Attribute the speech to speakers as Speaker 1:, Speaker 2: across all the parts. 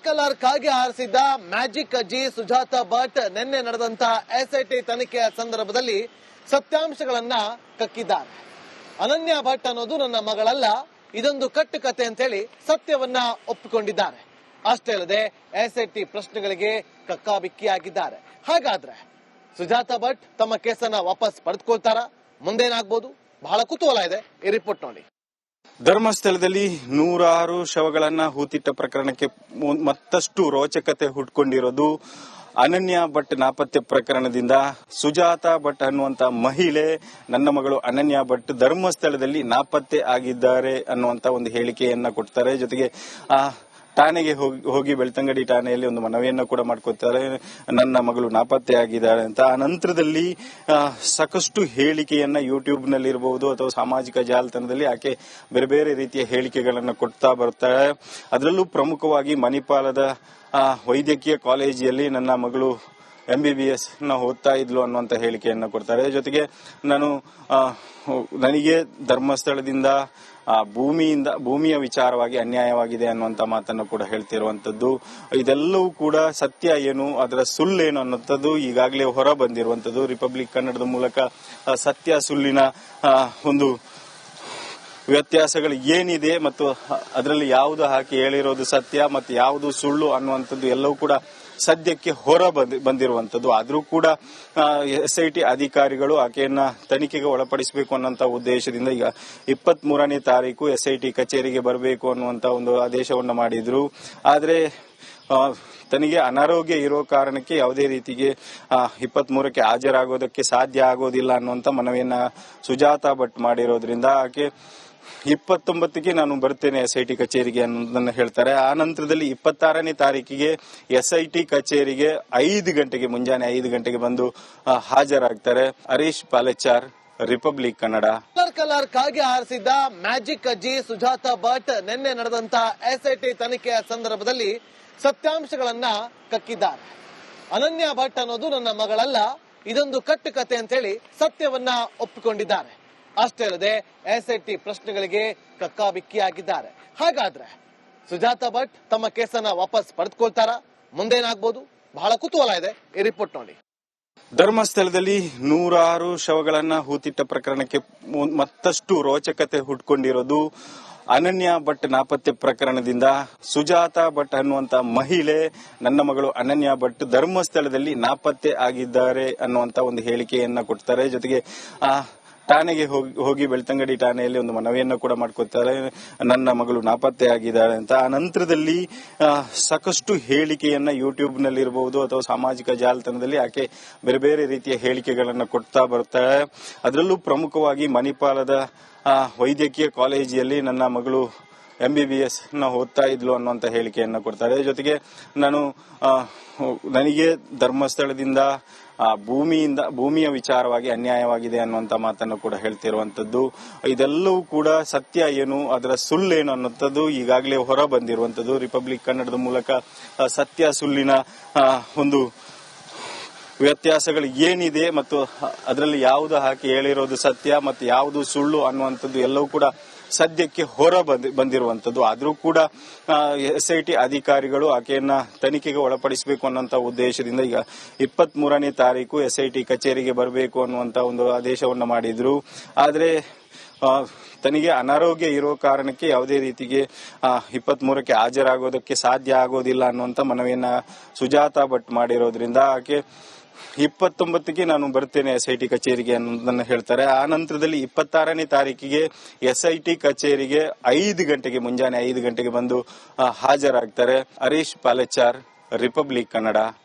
Speaker 1: Colour ಕಾಗೆ ಹಾರಿಸಿದ್ದ magic ಅಜ್ಜಿ ಸುಜಾತಾ ಭಟ್ ನಿನ್ನೆ ನಡೆದಂತ ಎಸ್ಐಟಿ ತನಿಖೆಯ ಸಂದರ್ಭದಲ್ಲಿ ಸತ್ಯಾಂಶಗಳನ್ನ ಕಕ್ಕಿದ್ದಾರೆ. ಅನನ್ಯ ಭಟ್ ಅನ್ನೋದು ನನ್ನ ಮಗಳಲ್ಲ, ಇದೊಂದು ಕಟ್ಟುಕತೆ ಅಂತ ಹೇಳಿ ಸತ್ಯವನ್ನ ಒಪ್ಪಿಕೊಂಡಿದ್ದಾರೆ. ಅಷ್ಟೇ ಅಲ್ಲದೆ ಎಸ್ಐಟಿ ಪ್ರಶ್ನೆಗಳಿಗೆ ಕಕ್ಕಾಬಿಕ್ಕಿಯಾಗಿದ್ದಾರೆ. ಹಾಗಾದ್ರೆ ಸುಜಾತಾ ಭಟ್ ತಮ್ಮ ಕೇಸನ್ನ ವಾಪಸ್ ಪಡೆದುಕೊಳ್ತಾರ? ಮುಂದೇನಾಗ್ಬೋದು? ಬಹಳ ಕುತೂಹಲ ಇದೆ. ಈ ರಿಪೋರ್ಟ್ ನೋಡಿ.
Speaker 2: ಧರ್ಮಸ್ಥಳದಲ್ಲಿ 106 ಶವಗಳನ್ನ ಹೂತಿಟ್ಟ ಪ್ರಕರಣಕ್ಕೆ ಮತ್ತಷ್ಟು ರೋಚಕತೆ ಹುಟ್ಕೊಂಡಿರೋದು ಅನನ್ಯ ಭಟ್ ನಾಪತ್ತೆ ಪ್ರಕರಣದಿಂದ. ಸುಜಾತಾ ಭಟ್ ಅನ್ನುವಂತ ಮಹಿಳೆ, ನನ್ನ ಮಗಳು ಅನನ್ಯ ಭಟ್ ಧರ್ಮಸ್ಥಳದಲ್ಲಿ ನಾಪತ್ತೆ ಆಗಿದ್ದಾರೆ ಅನ್ನುವಂತ ಒಂದು ಹೇಳಿಕೆಯನ್ನ ಕೊಡ್ತಾರೆ. ಜೊತೆಗೆ ಠಾಣೆಗೆ ಹೋಗಿ ಬೆಳ್ತಂಗಡಿ ಠಾಣೆಯಲ್ಲಿ ಒಂದು ಮನವಿಯನ್ನ ಕೂಡ ಮಾಡ್ಕೊತಾರೆ, ನನ್ನ ಮಗಳು ನಾಪತ್ತೆ ಆಗಿದ್ದಾರೆ ಅಂತ. ಆ ನಂತರದಲ್ಲಿ ಸಾಕಷ್ಟು ಹೇಳಿಕೆಯನ್ನ ಯೂಟ್ಯೂಬ್ ನಲ್ಲಿ ಇರಬಹುದು ಅಥವಾ ಸಾಮಾಜಿಕ ಜಾಲತಾಣದಲ್ಲಿ ಆಕೆ ಬೇರೆ ಬೇರೆ ರೀತಿಯ ಹೇಳಿಕೆಗಳನ್ನ ಕೊಡ್ತಾ ಬರ್ತಾಳೆ. ಅದರಲ್ಲೂ ಪ್ರಮುಖವಾಗಿ ಮಣಿಪಾಲದ ವೈದ್ಯಕೀಯ ಕಾಲೇಜಿನಲ್ಲಿ ನನ್ನ ಮಗಳು MBBS ಓದ್ತಾ ಇದ್ಲು ಅನ್ನುವಂತ ಹೇಳಿಕೆಯನ್ನ ಕೊಡ್ತಾರೆ. ಜೊತೆಗೆ ನನಗೆ ಧರ್ಮಸ್ಥಳದಿಂದ ಭೂಮಿಯ ವಿಚಾರವಾಗಿ ಅನ್ಯಾಯವಾಗಿದೆ ಅನ್ನುವಂತ ಮಾತನ್ನು ಕೂಡ ಹೇಳ್ತಿರುವಂತದ್ದು. ಇದೆಲ್ಲವೂ ಕೂಡ ಸತ್ಯ ಏನು, ಅದರ ಸುಳ್ಳೇನು ಅನ್ನುವಂಥದ್ದು ಈಗಾಗಲೇ ಹೊರ ಬಂದಿರುವಂತದ್ದು. ರಿಪಬ್ಲಿಕ್ ಕನ್ನಡದ ಮೂಲಕ ಸತ್ಯ ಸುಳ್ಳಿನ ಒಂದು ವ್ಯತ್ಯಾಸಗಳು ಏನಿದೆ ಮತ್ತು ಅದರಲ್ಲಿ ಯಾವುದು ಹಾಕಿ ಹೇಳಿರೋದು ಸತ್ಯ ಮತ್ತು ಯಾವುದು ಸುಳ್ಳು ಅನ್ನುವಂಥದ್ದು ಎಲ್ಲವೂ ಕೂಡ ಸದ್ಯಕ್ಕೆ ಹೊರ ಬಂದಿರುವಂತದ್ದು. ಆದ್ರೂ ಕೂಡ SIT ಅಧಿಕಾರಿಗಳು ಆಕೆಯನ್ನ ತನಿಖೆಗೆ ಒಳಪಡಿಸಬೇಕು ಅನ್ನುವಂತ ಉದ್ದೇಶದಿಂದ ಈಗ 23ನೇ ತಾರೀಕು SIT ಕಚೇರಿಗೆ ಬರಬೇಕು ಅನ್ನುವಂತ ಒಂದು ಆದೇಶವನ್ನ ಮಾಡಿದ್ರು. ಆದ್ರೆ ತನಗೆ ಅನಾರೋಗ್ಯ ಇರೋ ಕಾರಣಕ್ಕೆ ಯಾವುದೇ ರೀತಿಗೆ 23ಕ್ಕೆ ಹಾಜರಾಗೋದಕ್ಕೆ ಸಾಧ್ಯ ಆಗೋದಿಲ್ಲ ಅನ್ನುವಂತ ಮನವಿಯನ್ನ ಸುಜಾತಾ ಭಟ್ ಮಾಡಿರೋದ್ರಿಂದ ಆಕೆ 29ಕ್ಕೆ ನಾನು ಬರ್ತೇನೆ SIT ಕಚೇರಿಗೆ ಅನ್ನೋದನ್ನ ಹೇಳ್ತಾರೆ. ಆ ನಂತರದಲ್ಲಿ 26ನೇ ತಾರೀಕಿಗೆ SIT ಕಚೇರಿಗೆ 5 ಗಂಟೆಗೆ ಮುಂಜಾನೆ 5 ಗಂಟೆಗೆ ಬಂದು ಹಾಜರಾಗ್ತಾರೆ. ಹರೀಶ್ ಪಾಲೆಚಾರ್, ರಿಪಬ್ಲಿಕ್ ಕನ್ನಡ.
Speaker 1: ಕಲರ್ ಕಾಗೆ ಹಾರಿಸಿದ್ದ ಮ್ಯಾಜಿಕ್ ಅಜ್ಜಿ ಸುಜಾತಾ ಭಟ್ ನಿನ್ನೆ ನಡೆದಂತ SIT ತನಿಖೆಯ ಸಂದರ್ಭದಲ್ಲಿ ಸತ್ಯಾಂಶಗಳನ್ನ ಕಕ್ಕಿದ್ದಾರೆ. ಅನನ್ಯ ಭಟ್ ಅನ್ನೋದು ನನ್ನ ಮಗಳಲ್ಲ, ಇದೊಂದು ಕಟ್ಟುಕತೆ ಅಂತ ಹೇಳಿ ಸತ್ಯವನ್ನ ಒಪ್ಪಿಕೊಂಡಿದ್ದಾರೆ. ಅಷ್ಟೇ ಅಲ್ಲದೆ SIT ಪ್ರಶ್ನೆಗಳಿಗೆ ಕಕ್ಕಾಬಿಕ್ಕಿಯಾಗಿದ್ದಾರೆ. ಹಾಗಾದ್ರೆ ಸುಜಾತಾ ಭಟ್ ತಮ್ಮ ಕೇಸನ್ನ ವಾಪಸ್ ಪಡೆದುಕೊಳ್ತಾರ? ಮುಂದೇನಾಗ್ಬೋದು? ಬಹಳ ಕುತೂಹಲ ಇದೆ. ಈ ರಿಪೋರ್ಟ್ ನೋಡಿ.
Speaker 2: ಧರ್ಮಸ್ಥಳದಲ್ಲಿ 106 ಶವಗಳನ್ನ ಹೂತಿಟ್ಟ ಪ್ರಕರಣಕ್ಕೆ ಮತ್ತಷ್ಟು ರೋಚಕತೆ ಹುಟ್ಕೊಂಡಿರೋದು ಅನನ್ಯ ಭಟ್ ನಾಪತ್ತೆ ಪ್ರಕರಣದಿಂದ. ಸುಜಾತಾ ಭಟ್ ಅನ್ನುವಂತ ಮಹಿಳೆ, ನನ್ನ ಮಗಳು ಅನನ್ಯ ಭಟ್ ಧರ್ಮಸ್ಥಳದಲ್ಲಿ ನಾಪತ್ತೆ ಆಗಿದ್ದಾರೆ ಅನ್ನುವಂತ ಒಂದು ಹೇಳಿಕೆಯನ್ನ ಕೊಡ್ತಾರೆ. ಜೊತೆಗೆ ಠಾಣೆಗೆ ಹೋಗಿ ಬೆಳ್ತಂಗಡಿ ಠಾಣೆಯಲ್ಲಿ ಒಂದು ಮನವಿಯನ್ನ ಕೂಡ ಮಾಡ್ಕೊತಾರೆ, ನನ್ನ ಮಗಳು ನಾಪತ್ತೆ ಆಗಿದ್ದಾರೆ ಅಂತ. ಆ ನಂತರದಲ್ಲಿ ಸಾಕಷ್ಟು ಹೇಳಿಕೆಯನ್ನ ಯೂಟ್ಯೂಬ್ ನಲ್ಲಿ ಇರಬಹುದು ಅಥವಾ ಸಾಮಾಜಿಕ ಜಾಲತಾಣದಲ್ಲಿ ಆಕೆ ಬೇರೆ ಬೇರೆ ರೀತಿಯ ಹೇಳಿಕೆಗಳನ್ನ ಕೊಡ್ತಾ ಬರ್ತಾಳೆ. ಅದರಲ್ಲೂ ಪ್ರಮುಖವಾಗಿ ಮಣಿಪಾಲದ ವೈದ್ಯಕೀಯ ಕಾಲೇಜಿನಲ್ಲಿ ನನ್ನ ಮಗಳು MBBS ಓದ್ತಾ ಇದ್ಲು ಅನ್ನುವಂತ ಹೇಳಿಕೆಯನ್ನ ಕೊಡ್ತಾರೆ. ಜೊತೆಗೆ ನನಗೆ ಧರ್ಮಸ್ಥಳದಿಂದ ಭೂಮಿಯ ವಿಚಾರವಾಗಿ ಅನ್ಯಾಯವಾಗಿದೆ ಅನ್ನುವಂತ ಮಾತನ್ನು ಕೂಡ ಹೇಳ್ತಿರುವಂತದ್ದು. ಇದೆಲ್ಲವೂ ಕೂಡ ಸತ್ಯ ಏನು, ಅದರ ಸುಳ್ಳೇನು ಅನ್ನುವಂಥದ್ದು ಈಗಾಗಲೇ ಹೊರ ಬಂದಿರುವಂತದ್ದು. ರಿಪಬ್ಲಿಕ್ ಕನ್ನಡದ ಮೂಲಕ ಸತ್ಯ ಸುಳ್ಳಿನ ಒಂದು ವ್ಯತ್ಯಾಸಗಳು ಏನಿದೆ ಮತ್ತು ಅದರಲ್ಲಿ ಯಾವುದು ಹಾಕಿ ಹೇಳಿರೋದು ಸತ್ಯ ಮತ್ತು ಯಾವುದು ಸುಳ್ಳು ಅನ್ನುವಂಥದ್ದು ಎಲ್ಲವೂ ಕೂಡ ಸದ್ಯಕ್ಕೆ ಹೊರ ಬಂದಿರುವಂತದ್ದು. ಆದ್ರೂ ಕೂಡ SIT ಅಧಿಕಾರಿಗಳು ಆಕೆಯನ್ನ ತನಿಖೆಗೆ ಒಳಪಡಿಸಬೇಕು ಅನ್ನುವಂತ ಉದ್ದೇಶದಿಂದ ಈಗ 23ನೇ ತಾರೀಕು SIT ಕಚೇರಿಗೆ ಬರಬೇಕು ಅನ್ನುವಂತ ಒಂದು ಆದೇಶವನ್ನ ಮಾಡಿದ್ರು. ಆದ್ರೆ ತನಗೆ ಅನಾರೋಗ್ಯ ಇರೋ ಕಾರಣಕ್ಕೆ ಯಾವುದೇ ರೀತಿಗೆ 23ಕ್ಕೆ ಹಾಜರಾಗೋದಕ್ಕೆ ಸಾಧ್ಯ ಆಗೋದಿಲ್ಲ ಅನ್ನುವಂತ ಮನವಿಯನ್ನ ಸುಜಾತಾ ಭಟ್ ಮಾಡಿರೋದ್ರಿಂದ ಆಕೆ 29ಕ್ಕೆ ನಾನು ಬರ್ತೇನೆ SIT ಕಚೇರಿಗೆ ಅನ್ನೋದನ್ನ ಹೇಳ್ತಾರೆ. ಆ ನಂತರದಲ್ಲಿ 26ನೇ ತಾರೀಕಿಗೆ SIT ಕಚೇರಿಗೆ 5 ಗಂಟೆಗೆ ಮುಂಜಾನೆ 5 ಗಂಟೆಗೆ ಬಂದು ಹಾಜರಾಗ್ತಾರೆ. ಹರೀಶ್ ಪಾಲೆಚಾರ್, ರಿಪಬ್ಲಿಕ್ ಕನ್ನಡ.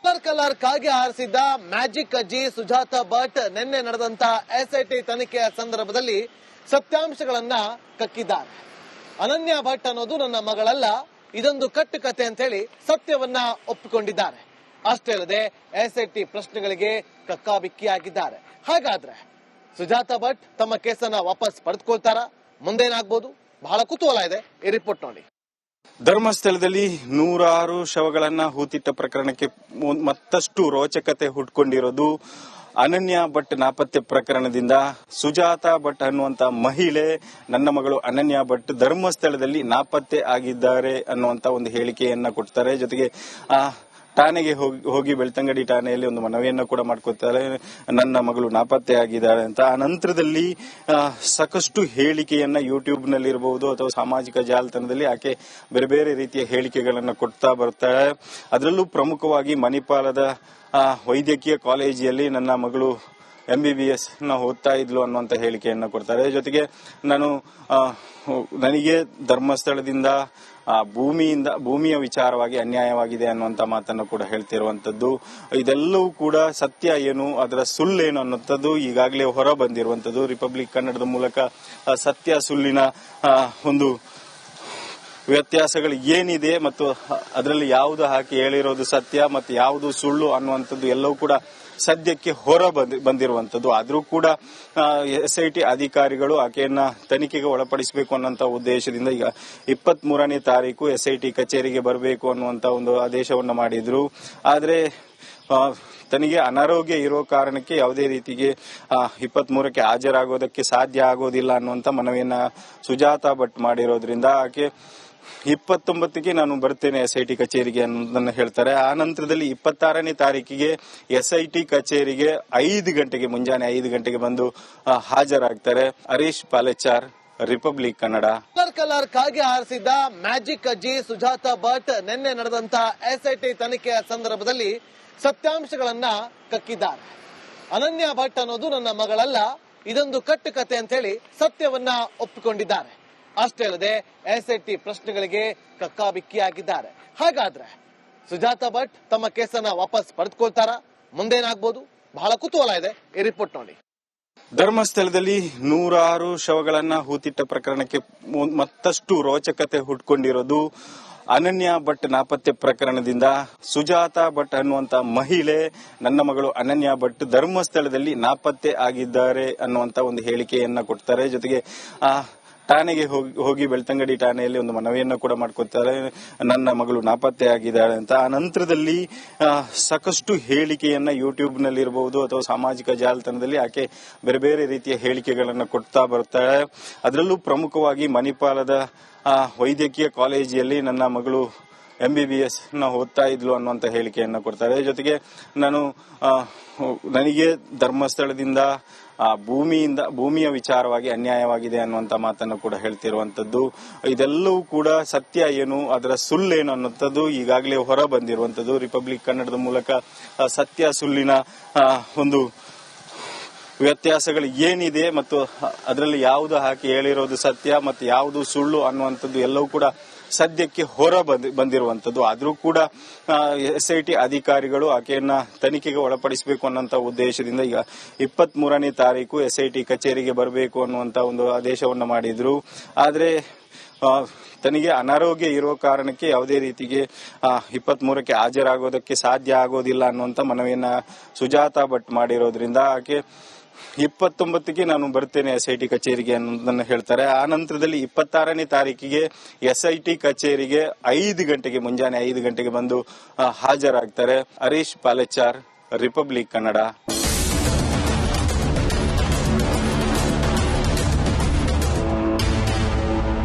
Speaker 1: ಕಲರ್ ಕಾಗೆ ಹಾರಿಸಿದ್ದ ಮ್ಯಾಜಿಕ್ ಅಜ್ಜಿ ಸುಜಾತಾ ಭಟ್ ನಿನ್ನೆ ನಡೆದಂತ SIT ತನಿಖೆಯ ಸಂದರ್ಭದಲ್ಲಿ ಸತ್ಯಾಂಶಗಳನ್ನ ಕಕ್ಕಿದ್ದಾರೆ. ಅನನ್ಯ ಭಟ್ ಅನ್ನೋದು ನನ್ನ ಮಗಳಲ್ಲ, ಇದೊಂದು ಕಟ್ಟುಕತೆ ಅಂತ ಹೇಳಿ ಸತ್ಯವನ್ನ ಒಪ್ಪಿಕೊಂಡಿದ್ದಾರೆ. ಅಷ್ಟೇ ಅಲ್ಲದೆ SIT ಪ್ರಶ್ನೆಗಳಿಗೆ ಕಕ್ಕಾಬಿಕ್ಕಿಯಾಗಿದ್ದಾರೆ. ಹಾಗಾದ್ರೆ ಸುಜಾತಾ ಭಟ್ ತಮ್ಮ ಕೇಸನ್ನ ವಾಪಸ್ ಪಡೆದುಕೊಳ್ತಾರ? ಮುಂದೇನಾಗ್ಬೋದು? ಬಹಳ ಕುತೂಹಲ ಇದೆ. ಈ ರಿಪೋರ್ಟ್ ನೋಡಿ.
Speaker 2: ಧರ್ಮಸ್ಥಳದಲ್ಲಿ 106 ಶವಗಳನ್ನ ಹೂತಿಟ್ಟ ಪ್ರಕರಣಕ್ಕೆ ಮತ್ತಷ್ಟು ರೋಚಕತೆ ಹುಟ್ಕೊಂಡಿರೋದು ಅನನ್ಯ ಭಟ್ ನಾಪತ್ತೆ ಪ್ರಕರಣದಿಂದ ಸುಜಾತಾ ಭಟ್ ಅನ್ನುವಂತ ಮಹಿಳೆ ನನ್ನ ಮಗಳು ಅನನ್ಯ ಭಟ್ ಧರ್ಮಸ್ಥಳದಲ್ಲಿ ನಾಪತ್ತೆ ಆಗಿದ್ದಾರೆ ಅನ್ನುವಂತ ಒಂದು ಹೇಳಿಕೆಯನ್ನ ಕೊಡ್ತಾರೆ. ಜೊತೆಗೆ ಠಾಣೆಗೆ ಹೋಗಿ ಬೆಳ್ತಂಗಡಿ ಠಾಣೆಯಲ್ಲಿ ಒಂದು ಮನವಿಯನ್ನ ಕೂಡ ಮಾಡ್ಕೊತಾರೆ, ನನ್ನ ಮಗಳು ನಾಪತ್ತೆ ಆಗಿದ್ದಾರೆ ಅಂತ. ಆ ನಂತರದಲ್ಲಿ ಸಾಕಷ್ಟು ಹೇಳಿಕೆಯನ್ನ ಯೂಟ್ಯೂಬ್ ನಲ್ಲಿ ಇರಬಹುದು ಅಥವಾ ಸಾಮಾಜಿಕ ಜಾಲತಾಣದಲ್ಲಿ ಆಕೆ ಬೇರೆ ಬೇರೆ ರೀತಿಯ ಹೇಳಿಕೆಗಳನ್ನ ಕೊಡ್ತಾ ಬರ್ತಾಳೆ. ಅದರಲ್ಲೂ ಪ್ರಮುಖವಾಗಿ ಮಣಿಪಾಲದ ವೈದ್ಯಕೀಯ ಕಾಲೇಜಿನಲ್ಲಿ ನನ್ನ ಮಗಳು MBBS ಓದ್ತಾ ಇದ್ಲು ಅನ್ನುವಂತ ಹೇಳಿಕೆಯನ್ನ ಕೊಡ್ತಾರೆ. ಜೊತೆಗೆ ನನಗೆ ಧರ್ಮಸ್ಥಳದಿಂದ ಭೂಮಿಯ ವಿಚಾರವಾಗಿ ಅನ್ಯಾಯವಾಗಿದೆ ಅನ್ನುವಂತ ಮಾತನ್ನು ಕೂಡ ಹೇಳ್ತಿರುವಂತದ್ದು. ಇದೆಲ್ಲವೂ ಕೂಡ ಸತ್ಯ ಏನು, ಅದರ ಸುಳ್ಳೇನು ಅನ್ನುವಂಥದ್ದು ಈಗಾಗಲೇ ಹೊರ ಬಂದಿರುವಂತದ್ದು. ರಿಪಬ್ಲಿಕ್ ಕನ್ನಡದ ಮೂಲಕ ಸತ್ಯ ಸುಳ್ಳಿನ ಒಂದು ವ್ಯತ್ಯಾಸಗಳು ಏನಿದೆ ಮತ್ತು ಅದರಲ್ಲಿ ಯಾವುದು ಹಾಕಿ ಹೇಳಿರೋದು ಸತ್ಯ ಮತ್ತು ಯಾವುದು ಸುಳ್ಳು ಅನ್ನುವಂಥದ್ದು ಎಲ್ಲವೂ ಕೂಡ ಸದ್ಯಕ್ಕೆ ಹೊರ ಬಂದಿರುವಂತದ್ದು. ಆದ್ರೂ ಕೂಡ SIT ಅಧಿಕಾರಿಗಳು ಆಕೆಯನ್ನ ತನಿಖೆಗೆ ಒಳಪಡಿಸಬೇಕು ಅನ್ನುವಂತ ಉದ್ದೇಶದಿಂದ ಈಗ 23ನೇ ತಾರೀಕು SIT ಕಚೇರಿಗೆ ಬರಬೇಕು ಅನ್ನುವಂತ ಒಂದು ಆದೇಶವನ್ನ ಮಾಡಿದ್ರು. ಆದ್ರೆ ತನಗೆ ಅನಾರೋಗ್ಯ ಇರೋ ಕಾರಣಕ್ಕೆ ಯಾವುದೇ ರೀತಿಗೆ 23ಕ್ಕೆ ಹಾಜರಾಗೋದಕ್ಕೆ ಸಾಧ್ಯ ಆಗೋದಿಲ್ಲ ಅನ್ನುವಂತ ಮನವಿಯನ್ನ ಸುಜಾತಾ ಭಟ್ ಮಾಡಿರೋದ್ರಿಂದ ಆಕೆ 29ಕ್ಕೆ ನಾನು ಬರ್ತೇನೆ SIT ಕಚೇರಿಗೆ ಅನ್ನೋದನ್ನ ಹೇಳ್ತಾರೆ. ಆ ನಂತರದಲ್ಲಿ 26ನೇ ತಾರೀಕಿಗೆ SIT ಕಚೇರಿಗೆ 5 ಗಂಟೆಗೆ ಮುಂಜಾನೆ 5 ಗಂಟೆಗೆ ಬಂದು ಹಾಜರಾಗ್ತಾರೆ. ಹರೀಶ್ ಪಾಲೆಚಾರ್, ರಿಪಬ್ಲಿಕ್ ಕನ್ನಡ.
Speaker 1: ಕಲರ್ ಕಾಗೆ ಹಾರಿಸಿದ್ದ ಮ್ಯಾಜಿಕ್ ಅಜ್ಜಿ ಸುಜಾತಾ ಭಟ್ ನಿನ್ನೆ ನಡೆದಂತ SIT ತನಿಖೆಯ ಸಂದರ್ಭದಲ್ಲಿ ಸತ್ಯಾಂಶಗಳನ್ನ ಕಕ್ಕಿದ್ದಾರೆ. ಅನನ್ಯ ಭಟ್ ಅನ್ನೋದು ನನ್ನ ಮಗಳಲ್ಲ, ಇದೊಂದು ಕಟ್ಟುಕತೆ ಅಂತ ಹೇಳಿ ಸತ್ಯವನ್ನ ಒಪ್ಪಿಕೊಂಡಿದ್ದಾರೆ. ಅಷ್ಟೇ ಅಲ್ಲದೆ SIT ಪ್ರಶ್ನೆಗಳಿಗೆ ಕಕ್ಕಾಬಿಕ್ಕಿಯಾಗಿದ್ದಾರೆ. ಹಾಗಾದ್ರೆ ಸುಜಾತಾ ಭಟ್ ತಮ್ಮ ಕೇಸನ್ನ ವಾಪಸ್ ಪಡೆದುಕೊಳ್ತಾರಾ? ಮುಂದೇನಾಗಬಹುದು? ಬಹಳ ಕುತೂಹಲ ಇದೆ. ಈ ರಿಪೋರ್ಟ್ ನೋಡಿ.
Speaker 2: ಧರ್ಮಸ್ಥಳದಲ್ಲಿ 106 ಶವಗಳನ್ನ ಹೂತಿಟ್ಟ ಪ್ರಕರಣಕ್ಕೆ ಮತ್ತಷ್ಟು ರೋಚಕತೆ ಹುಟ್ಕೊಂಡಿರೋದು ಅನನ್ಯ ಭಟ್ ನಾಪತ್ತೆ ಪ್ರಕರಣದಿಂದ ಸುಜಾತಾ ಭಟ್ ಅನ್ನುವಂತ ಮಹಿಳೆ ನನ್ನ ಮಗಳು ಅನನ್ಯ ಭಟ್ ಧರ್ಮಸ್ಥಳದಲ್ಲಿ ನಾಪತ್ತೆ ಆಗಿದ್ದಾರೆ ಅನ್ನುವಂತ ಒಂದು ಹೇಳಿಕೆಯನ್ನ ಕೊಡ್ತಾರೆ. ಜೊತೆಗೆ ಠಾಣೆಗೆ ಹೋಗಿ ಬೆಳ್ತಂಗಡಿ ಠಾಣೆಯಲ್ಲಿ ಒಂದು ಮನವಿಯನ್ನ ಕೂಡ ಮಾಡ್ಕೊತಾರೆ, ನನ್ನ ಮಗಳು ನಾಪತ್ತೆ ಆಗಿದ್ದಾಳೆ ಅಂತ. ಆ ನಂತರದಲ್ಲಿ ಸಾಕಷ್ಟು ಹೇಳಿಕೆಯನ್ನ ಯೂಟ್ಯೂಬ್ ನಲ್ಲಿ ಇರಬಹುದು ಅಥವಾ ಸಾಮಾಜಿಕ ಜಾಲತಾಣದಲ್ಲಿ ಆಕೆ ಬೇರೆ ಬೇರೆ ರೀತಿಯ ಹೇಳಿಕೆಗಳನ್ನ ಕೊಡ್ತಾ ಬರ್ತಾಳೆ. ಅದರಲ್ಲೂ ಪ್ರಮುಖವಾಗಿ ಮಣಿಪಾಲದ ವೈದ್ಯಕೀಯ ಕಾಲೇಜಿನಲ್ಲಿ ನನ್ನ ಮಗಳು MBBS ಓದ್ತಾ ಇದ್ಲು ಅನ್ನುವಂತ ಹೇಳಿಕೆಯನ್ನ ಕೊಡ್ತಾರೆ. ಜೊತೆಗೆ ನನಗೆ ಧರ್ಮಸ್ಥಳದಿಂದ ಭೂಮಿಯ ವಿಚಾರವಾಗಿ ಅನ್ಯಾಯವಾಗಿದೆ ಅನ್ನುವಂತ ಮಾತನ್ನು ಕೂಡ ಹೇಳ್ತಿರುವಂತದ್ದು. ಇದೆಲ್ಲವೂ ಕೂಡ ಸತ್ಯ ಏನು, ಅದರ ಸುಳ್ಳೇನು ಅನ್ನುವಂಥದ್ದು ಈಗಾಗಲೇ ಹೊರ ಬಂದಿರುವಂತದ್ದು. ರಿಪಬ್ಲಿಕ್ ಕನ್ನಡದ ಮೂಲಕ ಸತ್ಯ ಸುಳ್ಳಿನ ಒಂದು ವ್ಯತ್ಯಾಸಗಳು ಏನಿದೆ ಮತ್ತು ಅದರಲ್ಲಿ ಯಾವುದು ಹಾಕಿ ಹೇಳಿರೋದು ಸತ್ಯ ಮತ್ತು ಯಾವುದು ಸುಳ್ಳು ಅನ್ನುವಂಥದ್ದು ಎಲ್ಲವೂ ಕೂಡ ಸದ್ಯಕ್ಕೆ ಹೊರ ಬಂದಿರುವಂತದ್ದು. ಆದ್ರೂ ಕೂಡ SIT ಅಧಿಕಾರಿಗಳು ಆಕೆಯನ್ನ ತನಿಖೆಗೆ ಒಳಪಡಿಸಬೇಕು ಅನ್ನುವಂತ ಉದ್ದೇಶದಿಂದ ಈಗ 23ನೇ ತಾರೀಕು SIT ಕಚೇರಿಗೆ ಬರಬೇಕು ಅನ್ನುವಂತ ಒಂದು ಆದೇಶವನ್ನ ಮಾಡಿದ್ರು. ಆದ್ರೆ ತನಗೆ ಅನಾರೋಗ್ಯ ಇರೋ ಕಾರಣಕ್ಕೆ ಯಾವುದೇ ರೀತಿಗೆ 23ಕ್ಕೆ ಹಾಜರಾಗೋದಕ್ಕೆ ಸಾಧ್ಯ ಆಗೋದಿಲ್ಲ ಅನ್ನುವಂತ ಮನವಿಯನ್ನ ಸುಜಾತಾ ಭಟ್ ಮಾಡಿರೋದ್ರಿಂದ ಆಕೆ 29ಕ್ಕೆ ನಾನು ಬರ್ತೇನೆ SIT ಕಚೇರಿಗೆ ಅನ್ನೋದನ್ನ ಹೇಳ್ತಾರೆ. ಆ ನಂತರದಲ್ಲಿ 26ನೇ ತಾರೀಕಿಗೆ SIT ಕಚೇರಿಗೆ 5 ಗಂಟೆಗೆ ಮುಂಜಾನೆ 5 ಗಂಟೆಗೆ ಬಂದು ಹಾಜರಾಗ್ತಾರೆ. ಹರೀಶ್ ಪಾಲೆಚಾರ್, ರಿಪಬ್ಲಿಕ್ ಕನ್ನಡ.